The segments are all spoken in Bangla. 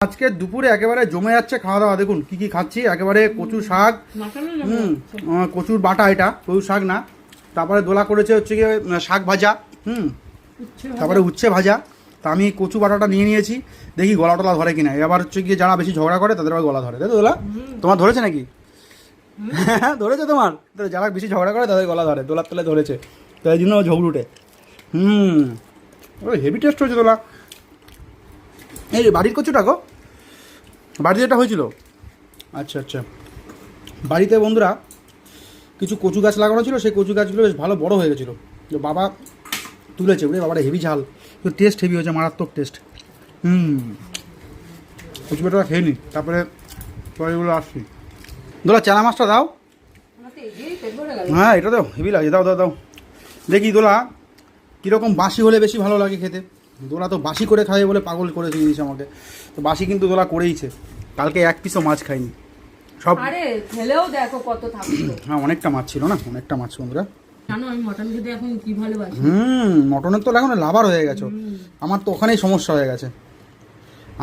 আজকে দুপুরে একেবারে জমে যাচ্ছে খাওয়া দাওয়া। দেখুন কি কি খাচ্ছি, একেবারে কচু শাক, কচুর বাটা, এটা কচু শাক না। তারপরে দোলা করেছে হচ্ছে গিয়ে শাক ভাজা, তারপরে উচ্ছে ভাজা। তা আমি কচু বাটাটা নিয়ে নিয়েছি, দেখি গলা টলা ধরে কিনা। এবার হচ্ছে গিয়ে যারা বেশি ঝগড়া করে তাদের আবার গলা ধরে, তাই তো দোলা? তোমার ধরেছে নাকি? হ্যাঁ ধরেছে তোমার? যারা বেশি ঝগড়া করে তাদের গলা ধরে, দোলার তলে ধরেছে, তাই জন্য ঝগড়ুটে। ওই হেভি টেস্ট হয়েছে দোলা। এই বাড়ির কচুটা গো, বাড়িতে এটা হয়েছিল। আচ্ছা আচ্ছা, বাড়িতে বন্ধুরা কিছু কচু গাছ লাগানো ছিল, সেই কচু গাছগুলো বেশ ভালো বড় হয়ে গেছিলো, তো বাবা তুলেছে। ওরে বাবাটা হেভি ঝাল, তো টেস্ট হেভি হয়েছে, মারাত্মক টেস্ট। কচু বাটা খেয়ে নি, তারপরে পরেগুলো আসছি। দোলা চানা মাছটা দাও। হ্যাঁ এটা তো হেভি লাগে, দাও দাও দাও। দেখি দোলা কীরকম বাসি হলে বেশি ভালো লাগে খেতে। দোলা তো বাসি করে খাবে বলে পাগল করে দিয়েছে আমাকে, তো বাসি কিন্তু দোলা করেইছে। কালকে এক পিসও মাছ খাইনি, সব। আরে খেলেও দেখো কত থাকতো। হ্যাঁ অনেকটা মাছ ছিল না, অনেকটা মাছ বন্ধুরা। জানো আমি মটন খেতে এখন কি ভালোবাসি। মটনের তো এখন লাভার হয়ে গেছো, আমার তো ওখানেই সমস্যা হয়ে গেছে।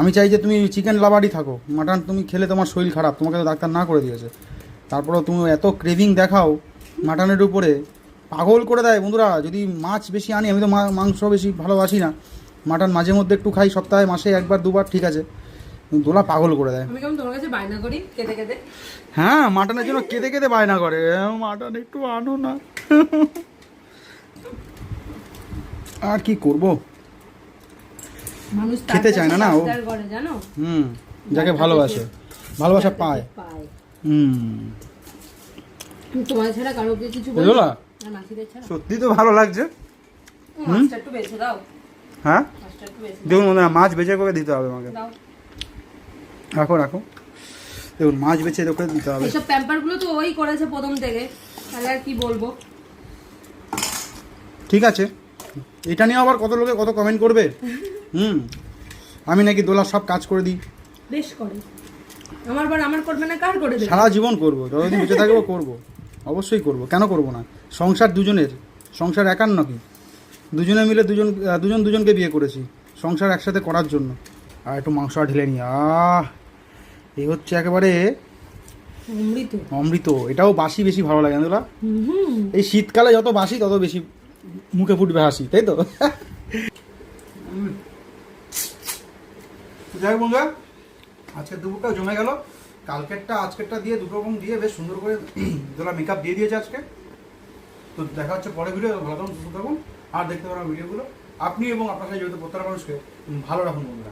আমি চাই যে তুমি চিকেন লাভারই থাকো, মাটন তুমি খেলে তোমার শরীর খারাপ, তোমাকে তো ডাক্তার না করে দিয়েছে। তারপরেও তুমি এত ক্রেভিং দেখাও মাটনের উপরে, পাগল করে দেয় বন্ধুরা। যদি মাছ বেশি আনি, আমি তো মাংস বেশি ভালোবাসি না, মাটন মাঝে মধ্যে একটু খাই, সপ্তাহে মাসে একবার দুবার ঠিক আছে, দোলা পাগল করে দেয়। আমি কেমন তোমার কাছে বায়না করি কেটে কেটে। হ্যাঁ মাটনের জন্য কেঁদে কেঁদে বায়না করে, মাটন একটু আনো না। আর কি করব, মানুষ খেতে চায় না না ও। করে জানো, যাকে ভালোবাসে, ভালোবাসা পায়। তোমার ছাড়া কারো কিছু বলো না, মাছিদের ছাড়া। সত্যি তো ভালো লাগছে। মাছটা একটু বেছে দাও। হ্যাঁ মাছটা একটু বেছে দেখুন মাছ বেচে করে দিতে হবে আমাকে। দাও। রাখো রাখো, দেখুন মাছ বেচে করে দিতে হবে। এইসব প্যাম্পার গুলো তো ওই করেছে প্রথম থেকে, তাহলে আর কি বলবো। ঠিক আছে, এটা নিয়ে আবার কত লোকে কত কমেন্ট করবে। আমি নাকি দোলার সব কাজ করে দিই। বেশ করে, আমার করবে না, কার করে দেবে? সারা জীবন করবো, যতদিন বেঁচে থাকবো করবো, অবশ্যই করবো, কেন করবো না। সংসার দুজনের, সংসার একার নাকি, দুজনে মিলে দুজনকে বিয়ে করেছি সংসার একসাথে করার জন্য। আর একটু মাংস ঢেলে নি, এই হচ্ছে একেবারে অমৃত অমৃত। এটাও বাসি বেশি ভালো লাগে না দোলা? এই শীতকালে যত বাসি তত বেশি মুখে ফুটবে হাসি, তাই তো? যাই বন্ধুরা, আজকের দুপুরটাও জমে গেল, কালকেরটা আজকেরটা দিয়ে দুটো রকম দিয়ে বেশ সুন্দর করে দোলা মেকআপ দিয়ে দিয়েছে আজকে। তো দেখা হচ্ছে পরে ভিডিও, ভালো থাকুন সুস্থ থাকুন, আর দেখতে পারেন ভিডিওগুলো। আপনি এবং আপনার সাথে জড়িত প্রত্যেকটা মানুষকে ভালো রাখুন বন্ধুরা।